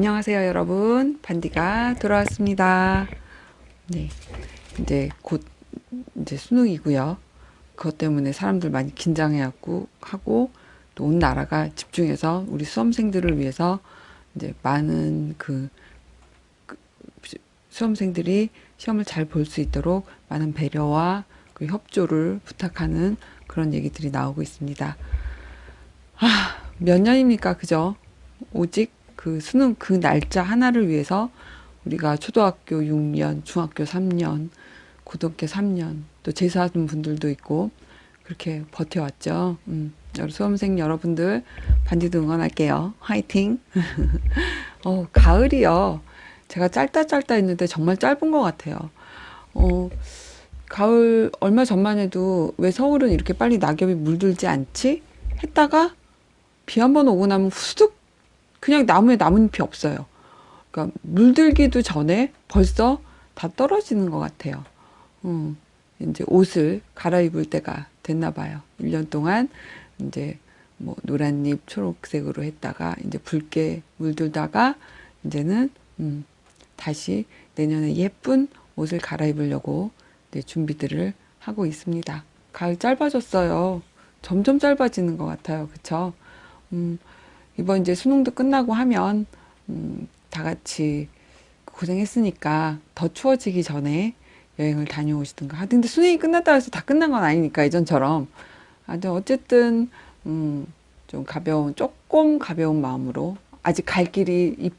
안녕하세요, 여러분. 반디가 돌아왔습니다. 네, 이제 곧 이제 수능이고요. 그것 때문에 사람들 많이 긴장해하고 또 온 나라가 집중해서 우리 수험생들을 위해서 이제 많은 수험생들이 시험을 잘 볼 수 있도록 많은 배려와 그 협조를 부탁하는 그런 얘기들이 나오고 있습니다. 몇 년입니까, 그죠? 오직 그 수능 그 날짜 하나를 위해서 우리가 초등학교 6년, 중학교 3년, 고등학교 3년, 또 재수하는 분들도 있고 그렇게 버텨왔죠. 우리 수험생 여러분들 반디도 응원할게요. 화이팅! 가을이요. 제가 짧다 했는데 정말 짧은 것 같아요. 어, 가을 얼마 전만 해도 왜 서울은 이렇게 빨리 낙엽이 물들지 않지? 했다가 비 한 번 오고 나면 후둑 그냥 나무에 나뭇잎이 없어요. 그러니까 물들기도 전에 벌써 다 떨어지는 것 같아요. 이제 옷을 갈아입을 때가 됐나 봐요. 1년 동안 이제 뭐 노란잎 초록색으로 했다가 이제 붉게 물들다가 이제는 다시 내년에 예쁜 옷을 갈아입으려고 네, 준비들을 하고 있습니다. 가을 짧아졌어요. 점점 짧아지는 것 같아요. 그쵸? 이번 이제 수능도 끝나고 하면 다 같이 고생했으니까 더 추워지기 전에 여행을 다녀오시든가. 근데 수능이 끝났다 해서 다 끝난 건 아니니까 예전처럼. 어쨌든 좀 조금 가벼운 마음으로 아직 갈 길이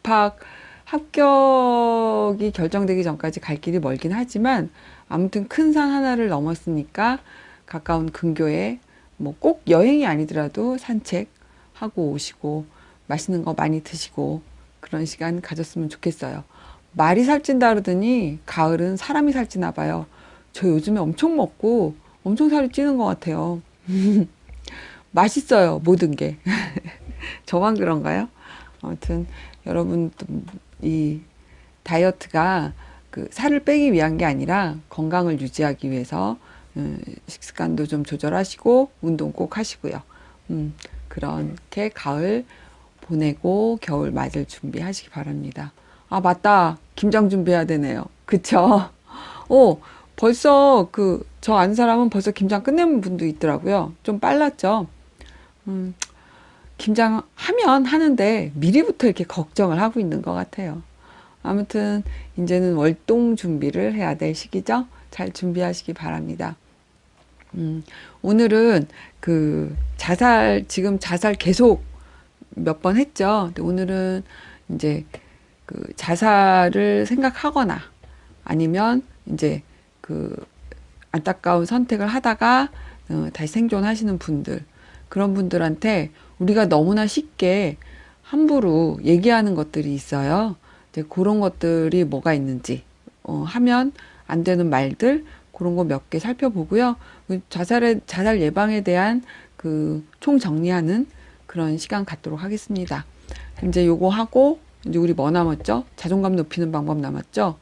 합격이 결정되기 전까지 갈 길이 멀긴 하지만 아무튼 큰 산 하나를 넘었으니까 가까운 근교에 뭐 꼭 여행이 아니더라도 산책하고 오시고 맛있는 거 많이 드시고 그런 시간 가졌으면 좋겠어요. 말이 살찐다 그러더니 가을은 사람이 살찌나 봐요. 저 요즘에 엄청 먹고 엄청 살이 찌는 것 같아요. 맛있어요, 모든 게. 저만 그런가요? 아무튼 여러분도 이 다이어트가 그 살을 빼기 위한 게 아니라 건강을 유지하기 위해서 식습관도 좀 조절하시고 운동 꼭 하시고요. 그렇게 가을 보내고 겨울 맞을 준비하시기 바랍니다. 아, 맞다. 김장 준비해야 되네요. 그쵸? 벌써 저 아는 사람은 벌써 김장 끝낸 분도 있더라고요. 좀 빨랐죠? 음, 김장 하면 하는데 미리부터 이렇게 걱정을 하고 있는 것 같아요. 아무튼 이제는 월동 준비를 해야 될 시기죠. 잘 준비하시기 바랍니다. 오늘은 지금 자살 계속 몇 번 했죠. 근데 오늘은 이제 자살을 생각하거나 아니면 이제 그 안타까운 선택을 하다가 다시 생존하시는 분들, 그런 분들한테 우리가 너무나 쉽게 함부로 얘기하는 것들이 있어요. 이제 그런 것들이 뭐가 있는지 하면 안 되는 말들 그런 거 몇 개 살펴보고요. 자살 예방에 대한 총 정리하는 그런 시간 갖도록 하겠습니다. 이제 요거 하고 이제 우리 뭐 남았죠? 자존감 높이는 방법 남았죠?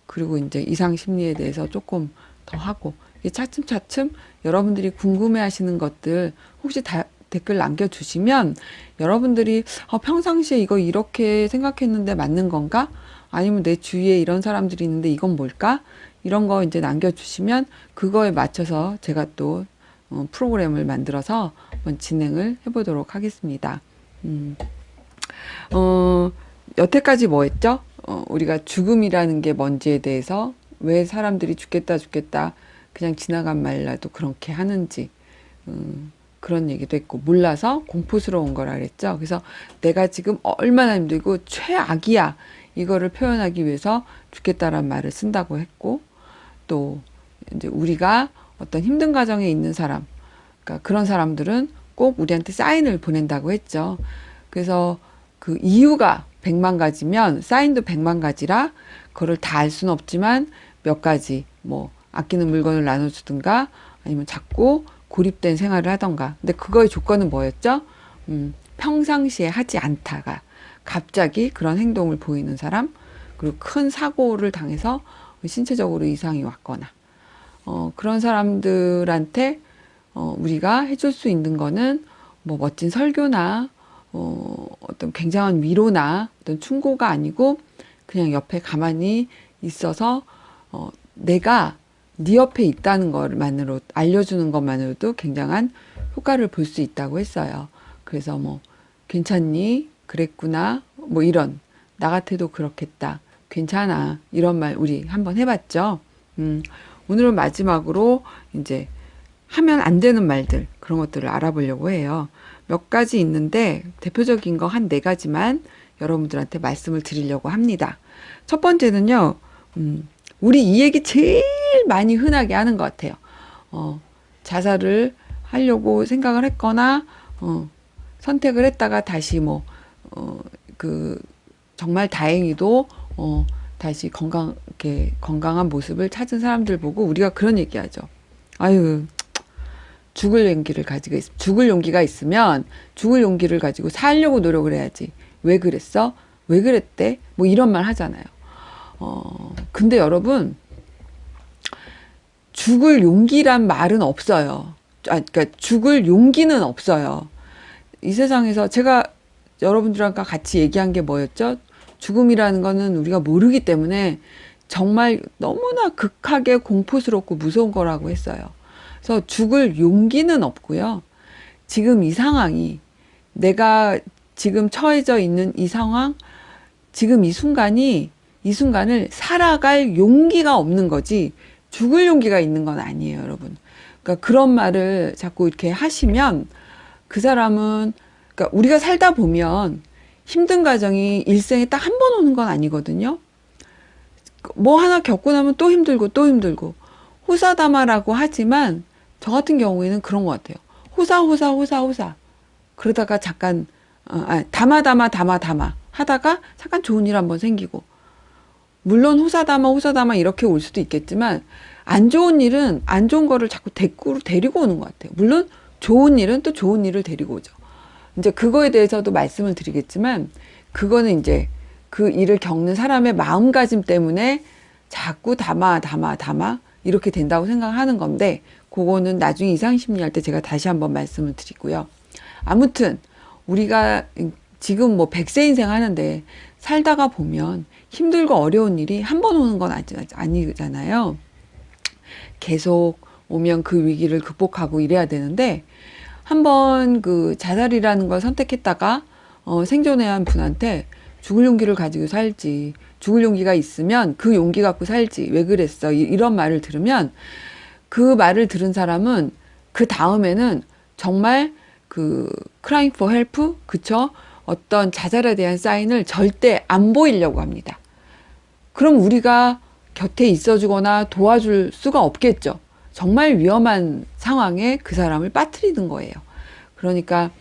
그리고 이제 이상 심리에 대해서 조금 더 하고 차츰차츰 여러분들이 궁금해 하시는 것들 혹시 댓글 남겨주시면 여러분들이 평상시에 이거 이렇게 생각했는데 맞는 건가? 아니면 내 주위에 이런 사람들이 있는데 이건 뭘까? 이런 거 이제 남겨주시면 그거에 맞춰서 제가 또 프로그램을 만들어서 한번 진행을 해보도록 하겠습니다. 여태까지 뭐 했죠? 우리가 죽음이라는 게 뭔지에 대해서 왜 사람들이 죽겠다 그냥 지나간 말이라도 그렇게 하는지 그런 얘기도 했고 몰라서 공포스러운 거라 그랬죠. 그래서 내가 지금 얼마나 힘들고 최악이야 이거를 표현하기 위해서 죽겠다란 말을 쓴다고 했고 또 이제 우리가 어떤 힘든 가정에 있는 사람 그러니까 그런 사람들은 꼭 우리한테 사인을 보낸다고 했죠. 그래서 그 이유가 100만 가지면 사인도 100만 가지라 그거를 다 알 수는 없지만 몇 가지 뭐 아끼는 물건을 나눠주든가 아니면 자꾸 고립된 생활을 하던가. 근데 그거의 조건은 뭐였죠? 평상시에 하지 않다가 갑자기 그런 행동을 보이는 사람 그리고 큰 사고를 당해서 신체적으로 이상이 왔거나 그런 사람들한테 우리가 해줄 수 있는 거는 뭐 멋진 설교나 어떤 굉장한 위로나 어떤 충고가 아니고 그냥 옆에 가만히 있어서 내가 네 옆에 있다는 것만으로 알려주는 것만으로도 굉장한 효과를 볼 수 있다고 했어요. 그래서 뭐 괜찮니? 그랬구나. 뭐 이런 나 같아도 그렇겠다. 괜찮아. 이런 말 우리 한번 해봤죠. 오늘은 마지막으로 이제 하면 안 되는 말들 그런 것들을 알아보려고 해요. 몇 가지 있는데 대표적인 거 한 네 가지만 여러분들한테 말씀을 드리려고 합니다. 첫 번째는요. 우리 이 얘기 제일 많이 흔하게 하는 것 같아요. 자살을 하려고 생각을 했거나 선택을 했다가 다시 정말 다행히도 다시 건강한 모습을 찾은 사람들 보고 우리가 그런 얘기하죠. 아유, 죽을 용기가 있으면 죽을 용기를 가지고 살려고 노력을 해야지. 왜 그랬어? 왜 그랬대? 뭐 이런 말 하잖아요. 근데 여러분, 죽을 용기란 말은 없어요. 그러니까 죽을 용기는 없어요. 이 세상에서 제가 여러분들과 같이 얘기한 게 뭐였죠? 죽음이라는 거는 우리가 모르기 때문에 정말 너무나 극하게 공포스럽고 무서운 거라고 했어요. 그래서 죽을 용기는 없고요. 지금 이 상황이 내가 지금 처해져 있는 이 상황, 지금 이 순간을 살아갈 용기가 없는 거지 죽을 용기가 있는 건 아니에요, 여러분. 그러니까 그런 말을 자꾸 이렇게 하시면 그 사람은 그러니까 우리가 살다 보면 힘든 과정이 일생에 딱 한 번 오는 건 아니거든요. 뭐 하나 겪고 나면 또 힘들고 또 힘들고 호사다마라고 하지만 저 같은 경우에는 그런 것 같아요. 호사 그러다가 잠깐 담아 하다가 잠깐 좋은 일 한번 생기고 물론 호사다마 이렇게 올 수도 있겠지만 안 좋은 일은 안 좋은 거를 자꾸 데리고 오는 것 같아요. 물론 좋은 일은 또 좋은 일을 데리고 오죠. 이제 그거에 대해서도 말씀을 드리겠지만 그거는 이제 그 일을 겪는 사람의 마음가짐 때문에 자꾸 담아 이렇게 된다고 생각하는 건데 그거는 나중에 이상심리할 때 제가 다시 한번 말씀을 드리고요. 아무튼 우리가 지금 뭐 100세 인생 하는데 살다가 보면 힘들고 어려운 일이 한 번 오는 건 아니잖아요. 계속 오면 그 위기를 극복하고 이래야 되는데 한번 그 자살이라는 걸 선택했다가 생존해야 한 분한테 죽을 용기를 가지고 살지, 죽을 용기가 있으면 그 용기 갖고 살지, 왜 그랬어? 이런 말을 들으면 그 말을 들은 사람은 그 다음에는 정말 그 crying for help, 그쵸? 어떤 자살에 대한 사인을 절대 안 보이려고 합니다. 그럼 우리가 곁에 있어주거나 도와줄 수가 없겠죠. 정말 위험한 상황에 그 사람을 빠뜨리는 거예요. 그러니까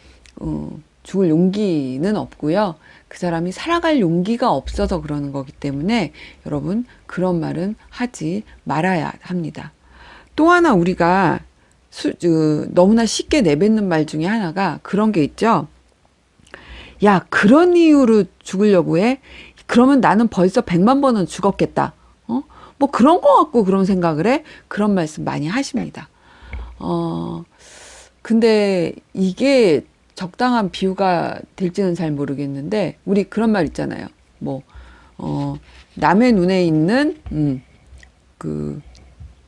죽을 용기는 없고요. 그 사람이 살아갈 용기가 없어서 그러는 거기 때문에 여러분 그런 말은 하지 말아야 합니다. 또 하나 우리가 너무나 쉽게 내뱉는 말 중에 하나가 그런 게 있죠. 야, 그런 이유로 죽으려고 해? 그러면 나는 벌써 100만 번은 죽었겠다. 뭐 그런 거 갖고 그런 생각을 해? 그런 말씀 많이 하십니다. 근데 이게 적당한 비유가 될지는 잘 모르겠는데, 우리 그런 말 있잖아요. 남의 눈에 있는,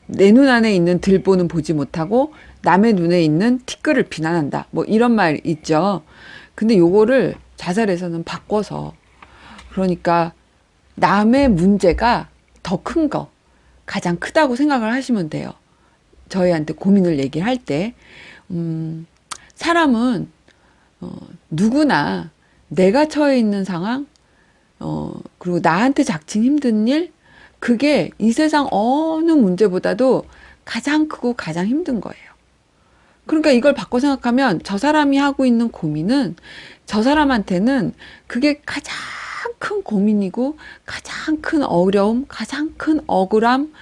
내 눈 안에 있는 들보는 보지 못하고, 남의 눈에 있는 티끌을 비난한다. 뭐 이런 말 있죠. 근데 요거를 자살에서는 바꿔서, 그러니까 남의 문제가 더 큰 거, 가장 크다고 생각을 하시면 돼요. 저희한테 고민을 얘기할 때. 사람은 누구나 내가 처해 있는 상황, 그리고 나한테 닥친 힘든 일, 그게 이 세상 어느 문제보다도 가장 크고 가장 힘든 거예요. 그러니까 이걸 바꿔 생각하면 저 사람이 하고 있는 고민은 저 사람한테는 그게 가장 큰 고민이고 가장 큰 어려움, 가장 큰 억울함,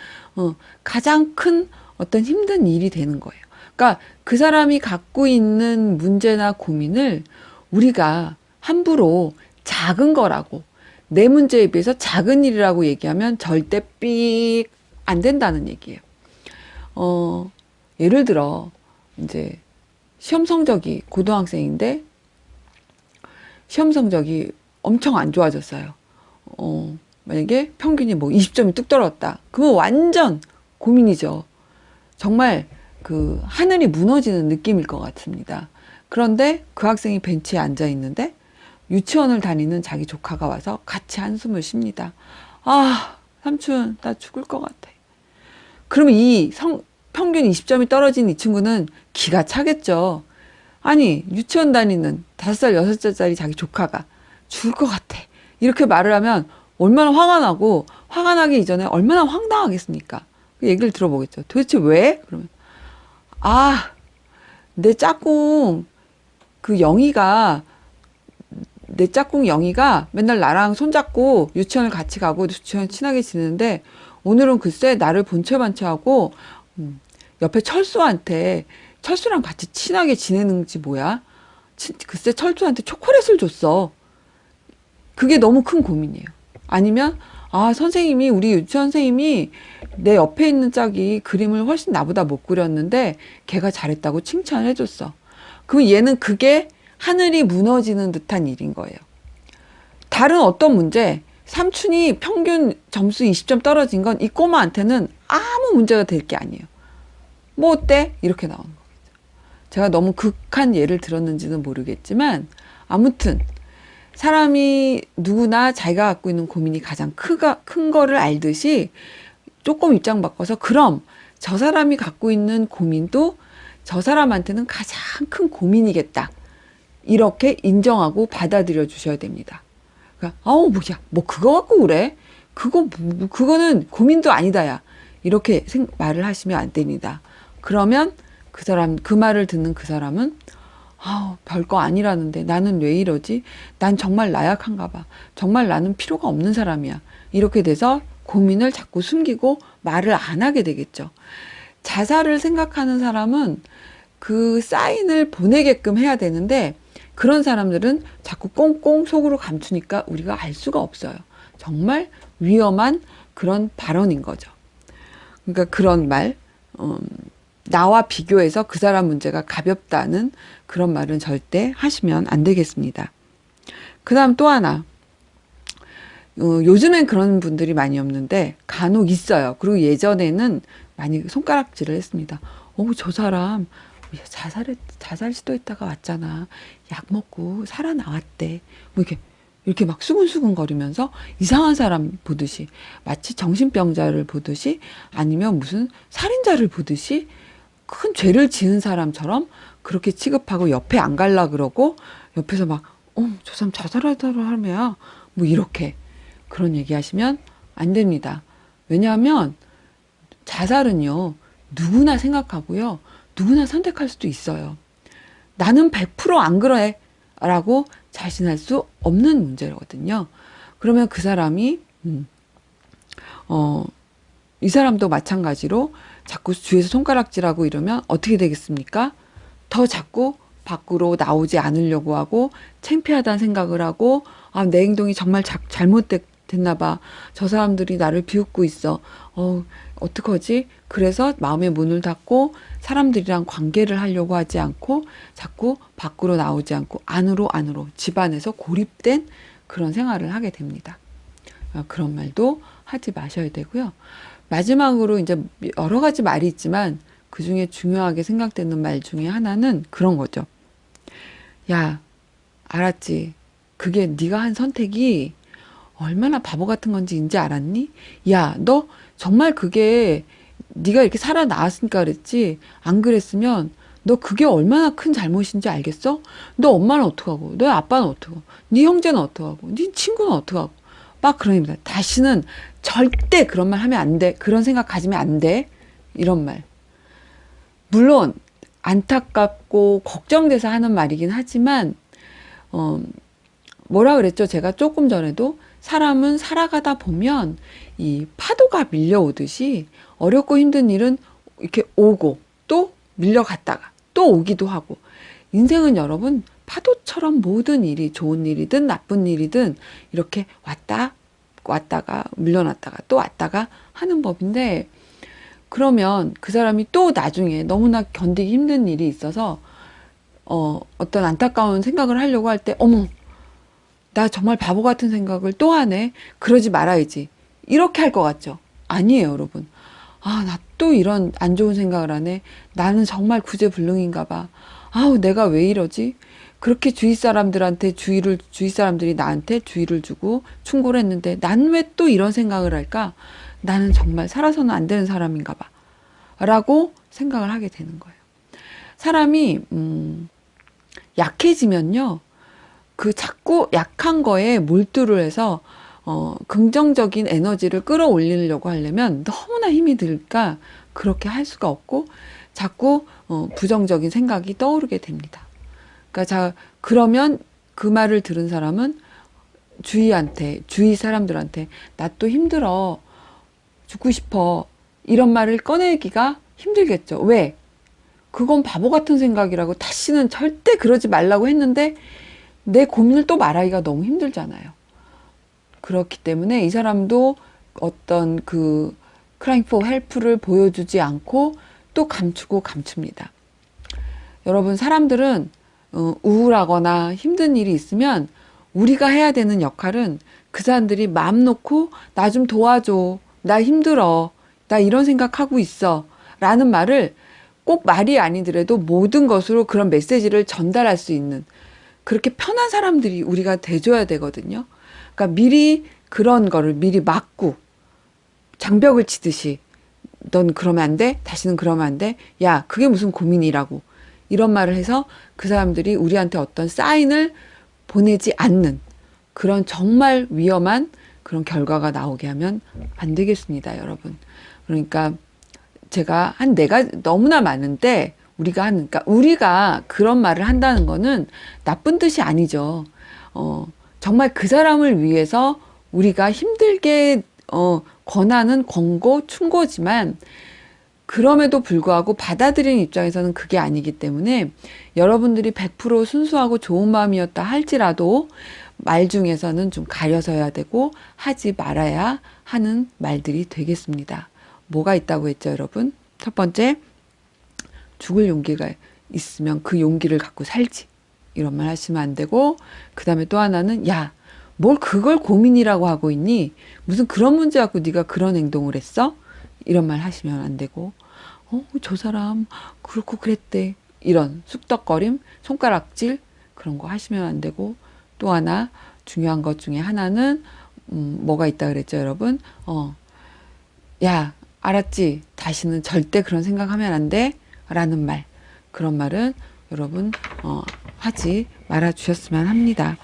가장 큰 어떤 힘든 일이 되는 거예요. 그러니까 그 사람이 갖고 있는 문제나 고민을 우리가 함부로 작은 거라고, 내 문제에 비해서 작은 일이라고 얘기하면 절대 삑 안 된다는 얘기예요. 예를 들어 이제 시험 성적이 고등학생인데 시험 성적이 엄청 안 좋아졌어요. 만약에 평균이 뭐 20점이 뚝 떨어졌다. 그러면 완전 고민이죠. 정말 그 하늘이 무너지는 느낌일 것 같습니다. 그런데 그 학생이 벤치에 앉아 있는데 유치원을 다니는 자기 조카가 와서 같이 한숨을 쉽니다. 아, 삼촌, 나 죽을 것 같아. 그러면 평균 20점이 떨어진 이 친구는 기가 차겠죠. 아니, 유치원 다니는 5살, 6살짜리 자기 조카가 죽을 것 같아. 이렇게 말을 하면 얼마나 화가 나고, 화가 나기 이전에 얼마나 황당하겠습니까? 그 얘기를 들어보겠죠. 도대체 왜? 그러면, 아, 내 짝꿍, 그 영희가, 내 짝꿍 영희가 맨날 나랑 손잡고 유치원을 같이 가고 유치원 친하게 지내는데, 오늘은 글쎄 나를 본체반체하고, 옆에 철수랑 같이 친하게 지내는지 뭐야? 글쎄 철수한테 초콜릿을 줬어. 그게 너무 큰 고민이에요. 아니면 아 선생님이 우리 유치원 선생님이 내 옆에 있는 짝이 그림을 훨씬 나보다 못 그렸는데 걔가 잘했다고 칭찬해 줬어. 그럼 얘는 그게 하늘이 무너지는 듯한 일인 거예요. 다른 어떤 문제, 삼촌이 평균 점수 20점 떨어진 건 이 꼬마한테는 아무 문제가 될 게 아니에요. 뭐 어때? 이렇게 나오는 거겠죠. 제가 너무 극한 예를 들었는지는 모르겠지만 아무튼 사람이 누구나 자기가 갖고 있는 고민이 가장 큰 거를 알듯이 조금 입장 바꿔서 그럼 저 사람이 갖고 있는 고민도 저 사람한테는 가장 큰 고민이겠다. 이렇게 인정하고 받아들여 주셔야 됩니다. 그러니까 아우 뭐야 뭐 그거 갖고 그래? 그거는 고민도 아니다 야. 이렇게 말을 하시면 안 됩니다. 그러면 그 말을 듣는 그 사람은 별거 아니라는데 나는 왜 이러지? 난 정말 나약한가 봐. 정말 나는 필요가 없는 사람이야. 이렇게 돼서 고민을 자꾸 숨기고 말을 안 하게 되겠죠. 자살을 생각하는 사람은 그 사인을 보내게끔 해야 되는데 그런 사람들은 자꾸 꽁꽁 속으로 감추니까 우리가 알 수가 없어요. 정말 위험한 그런 발언인 거죠. 그러니까 그런 말, 나와 비교해서 그 사람 문제가 가볍다는 그런 말은 절대 하시면 안 되겠습니다. 그 다음 또 하나. 요즘엔 그런 분들이 많이 없는데 간혹 있어요. 그리고 예전에는 많이 손가락질을 했습니다. 저 사람 자살 시도했다가 왔잖아. 약 먹고 살아나왔대. 뭐 이렇게 막 수근수근 거리면서 이상한 사람 보듯이 마치 정신병자를 보듯이 아니면 무슨 살인자를 보듯이 큰 죄를 지은 사람처럼 그렇게 취급하고 옆에 안 갈라 그러고 옆에서 막 저 사람 자살하더라 하면 뭐 이렇게 그런 얘기 하시면 안 됩니다. 왜냐하면 자살은요 누구나 생각하고요 누구나 선택할 수도 있어요. 나는 100%안 그래 라고 자신할 수 없는 문제거든요. 그러면 그 사람이 이 사람도 마찬가지로 자꾸 주위에서 손가락질하고 이러면 어떻게 되겠습니까? 더 자꾸 밖으로 나오지 않으려고 하고 창피하다는 생각을 하고 내 행동이 정말 잘못됐나 봐. 저 사람들이 나를 비웃고 있어. 어떡하지? 그래서 마음의 문을 닫고 사람들이랑 관계를 하려고 하지 않고 자꾸 밖으로 나오지 않고 안으로 집안에서 고립된 그런 생활을 하게 됩니다. 그런 말도 하지 마셔야 되고요. 마지막으로 이제 여러 가지 말이 있지만 그 중에 중요하게 생각되는 말 중에 하나는 그런 거죠. 야, 알았지? 그게 네가 한 선택이 얼마나 바보 같은 건지 이제 알았니? 야, 너 정말 그게 네가 이렇게 살아나왔으니까 그랬지. 안 그랬으면 너 그게 얼마나 큰 잘못인지 알겠어? 너 엄마는 어떡하고? 너 아빠는 어떡하고? 네 형제는 어떡하고? 네 친구는 어떡하고? 막 그러니까 다시는 절대 그런 말 하면 안 돼. 그런 생각 가지면 안 돼. 이런 말. 물론 안타깝고 걱정돼서 하는 말이긴 하지만 뭐라 그랬죠? 제가 조금 전에도 사람은 살아가다 보면 이 파도가 밀려오듯이 어렵고 힘든 일은 이렇게 오고 또 밀려갔다가 또 오기도 하고 인생은 여러분 파도처럼 모든 일이 좋은 일이든 나쁜 일이든 이렇게 왔다가 밀려났다가 또 왔다가 하는 법인데 그러면 그 사람이 또 나중에 너무나 견디기 힘든 일이 있어서 어떤 안타까운 생각을 하려고 할 때 어머 나 정말 바보 같은 생각을 또 하네. 그러지 말아야지. 이렇게 할 것 같죠? 아니에요, 여러분. 아, 나 또 이런 안 좋은 생각을 하네. 나는 정말 구제불능인가 봐. 아우, 내가 왜 이러지? 그렇게 주위 사람들이 나한테 주의를 주고 충고를 했는데 난 왜 또 이런 생각을 할까? 나는 정말 살아서는 안 되는 사람인가 봐. 라고 생각을 하게 되는 거예요. 사람이, 약해지면요. 그 자꾸 약한 거에 몰두를 해서 긍정적인 에너지를 끌어올리려고 하려면 너무나 힘이 들까 그렇게 할 수가 없고 자꾸 부정적인 생각이 떠오르게 됩니다. 그러니까 그러면 그 말을 들은 사람은 주위 사람들한테 나 또 힘들어, 죽고 싶어 이런 말을 꺼내기가 힘들겠죠. 왜? 그건 바보 같은 생각이라고 다시는 절대 그러지 말라고 했는데 내 고민을 또 말하기가 너무 힘들잖아요. 그렇기 때문에 이 사람도 어떤 그 crying for help를 보여주지 않고 또 감추고 감춥니다. 여러분, 사람들은 우울하거나 힘든 일이 있으면 우리가 해야 되는 역할은 그 사람들이 마음 놓고 나 좀 도와줘, 나 힘들어, 나 이런 생각하고 있어 라는 말을 꼭 말이 아니더라도 모든 것으로 그런 메시지를 전달할 수 있는 그렇게 편한 사람들이 우리가 돼줘야 되거든요. 그러니까 미리 그런 거를 미리 막고 장벽을 치듯이 넌 그러면 안 돼? 다시는 그러면 안 돼? 야, 그게 무슨 고민이라고. 이런 말을 해서 그 사람들이 우리한테 어떤 사인을 보내지 않는 그런 정말 위험한 그런 결과가 나오게 하면 안 되겠습니다, 여러분. 그러니까 제가 한 네 가지 너무나 많은데 그러니까 우리가 그런 말을 한다는 거는 나쁜 뜻이 아니죠. 정말 그 사람을 위해서 우리가 힘들게 권하는 권고, 충고지만 그럼에도 불구하고 받아들이는 입장에서는 그게 아니기 때문에 여러분들이 100% 순수하고 좋은 마음이었다 할지라도 말 중에서는 좀 가려서 해야 되고 하지 말아야 하는 말들이 되겠습니다. 뭐가 있다고 했죠, 여러분? 첫 번째, 죽을 용기가 있으면 그 용기를 갖고 살지. 이런 말 하시면 안 되고, 그 다음에 또 하나는, 야, 뭘 그걸 고민이라고 하고 있니? 무슨 그런 문제 갖고 네가 그런 행동을 했어? 이런 말 하시면 안 되고, 저 사람 그렇고 그랬대. 이런 쑥덕거림, 손가락질 그런 거 하시면 안 되고, 또 하나 중요한 것 중에 하나는 뭐가 있다 그랬죠, 여러분? 야, 알았지? 다시는 절대 그런 생각하면 안 돼? 라는 말. 그런 말은 여러분 하지 말아 주셨으면 합니다.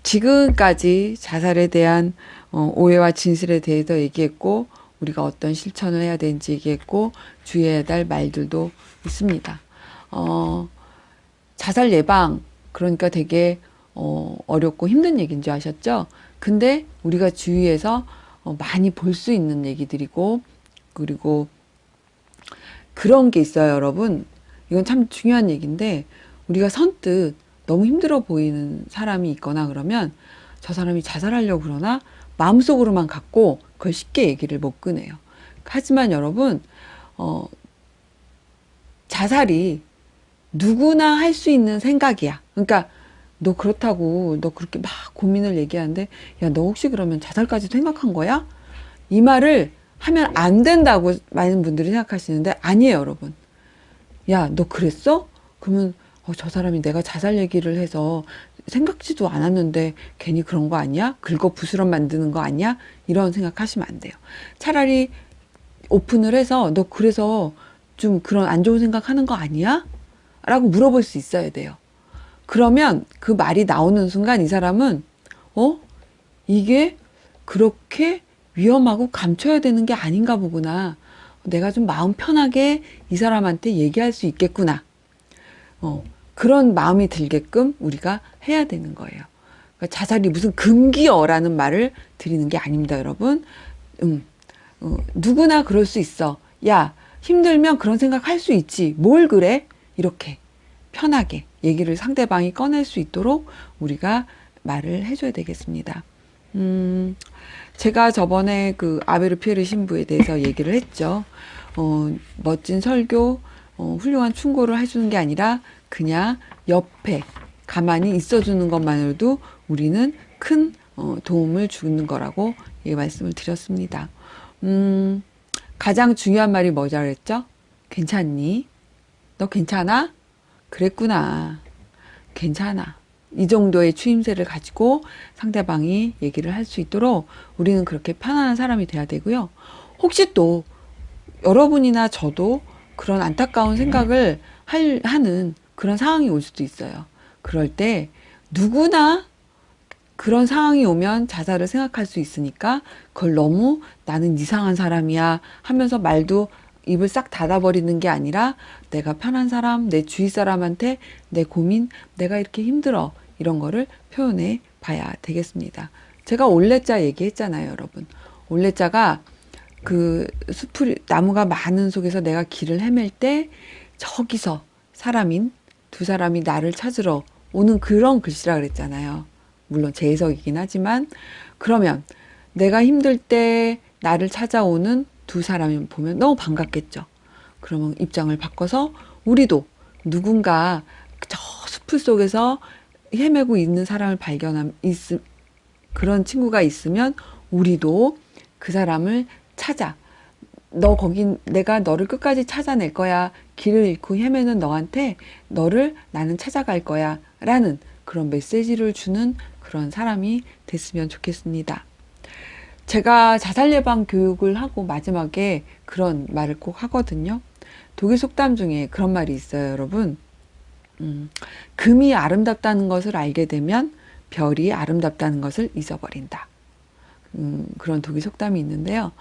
지금까지 자살에 대한 오해와 진실에 대해서 얘기했고, 우리가 어떤 실천을 해야 되는지 얘기했고, 주의해야 될 말들도 있습니다. 자살 예방, 그러니까 되게 어렵고 힘든 얘기인 줄 아셨죠? 근데 우리가 주위에서 많이 볼 수 있는 얘기들이고, 그리고 그런 게 있어요, 여러분. 이건 참 중요한 얘기인데, 우리가 선뜻 너무 힘들어 보이는 사람이 있거나 그러면 저 사람이 자살하려고 그러나 마음속으로만 갖고 그걸 쉽게 얘기를 못 꺼내요. 하지만 여러분, 자살이 누구나 할 수 있는 생각이야. 그러니까 너 그렇다고 너 그렇게 막 고민을 얘기하는데 야, 너 혹시 그러면 자살까지 생각한 거야? 이 말을 하면 안 된다고 많은 분들이 생각하시는데 아니에요, 여러분. 야, 너 그랬어? 그러면 저 사람이 내가 자살 얘기를 해서 생각지도 않았는데 괜히 그런 거 아니야? 긁어부스럼 만드는 거 아니야? 이런 생각하시면 안 돼요. 차라리 오픈을 해서 너 그래서 좀 그런 안 좋은 생각하는 거 아니야? 라고 물어볼 수 있어야 돼요. 그러면 그 말이 나오는 순간 이 사람은 이게 그렇게 위험하고 감춰야 되는 게 아닌가 보구나. 내가 좀 마음 편하게 이 사람한테 얘기할 수 있겠구나. 그런 마음이 들게끔 우리가 해야 되는 거예요. 그러니까 자살이 무슨 금기어라는 말을 드리는 게 아닙니다, 여러분. 누구나 그럴 수 있어. 야, 힘들면 그런 생각 할 수 있지. 뭘 그래? 이렇게 편하게 얘기를 상대방이 꺼낼 수 있도록 우리가 말을 해줘야 되겠습니다. 제가 저번에 그 아베르 피에르 신부에 대해서 얘기를 했죠. 멋진 설교, 훌륭한 충고를 해주는 게 아니라 그냥 옆에 가만히 있어주는 것만으로도 우리는 큰 도움을 주는 거라고 말씀을 드렸습니다. 가장 중요한 말이 뭐자 그랬죠? 괜찮니? 너 괜찮아? 그랬구나. 괜찮아. 이 정도의 추임새를 가지고 상대방이 얘기를 할 수 있도록 우리는 그렇게 편안한 사람이 돼야 되고요. 혹시 또 여러분이나 저도 그런 안타까운 생각을 하는 그런 상황이 올 수도 있어요. 그럴 때 누구나 그런 상황이 오면 자살을 생각할 수 있으니까 그걸 너무 나는 이상한 사람이야 하면서 말도 입을 싹 닫아버리는 게 아니라 내가 편한 사람, 내 주위 사람한테 내 고민, 내가 이렇게 힘들어 이런 거를 표현해 봐야 되겠습니다. 제가 올레자 얘기했잖아요, 여러분. 올레자가 그 나무가 많은 속에서 내가 길을 헤맬 때 저기서 두 사람이 나를 찾으러 오는 그런 글씨라 그랬잖아요. 물론 제 해석이긴 하지만 그러면 내가 힘들 때 나를 찾아오는 두 사람이 보면 너무 반갑겠죠. 그러면 입장을 바꿔서 우리도 누군가 저 숲을 속에서 헤매고 있는 사람을 그런 친구가 있으면 우리도 그 사람을 찾아. 내가 너를 끝까지 찾아낼 거야. 길을 잃고 헤매는 너한테 나는 찾아갈 거야. 라는 그런 메시지를 주는 그런 사람이 됐으면 좋겠습니다. 제가 자살 예방 교육을 하고 마지막에 그런 말을 꼭 하거든요. 독일 속담 중에 그런 말이 있어요, 여러분. 금이 아름답다는 것을 알게 되면 별이 아름답다는 것을 잊어버린다. 그런 독일 속담이 있는데요.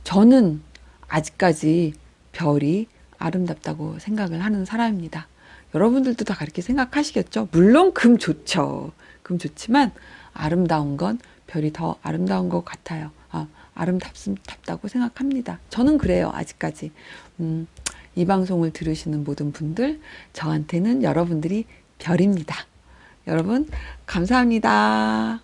저는 아직까지 별이 아름답다고 생각을 하는 사람입니다. 여러분들도 다 그렇게 생각하시겠죠? 물론 금 좋죠. 금 좋지만 아름다운 건 별이 더 아름다운 것 같아요. 아름답다고 생각합니다. 저는 그래요, 아직까지. 이 방송을 들으시는 모든 분들, 저한테는 여러분들이 별입니다. 여러분, 감사합니다.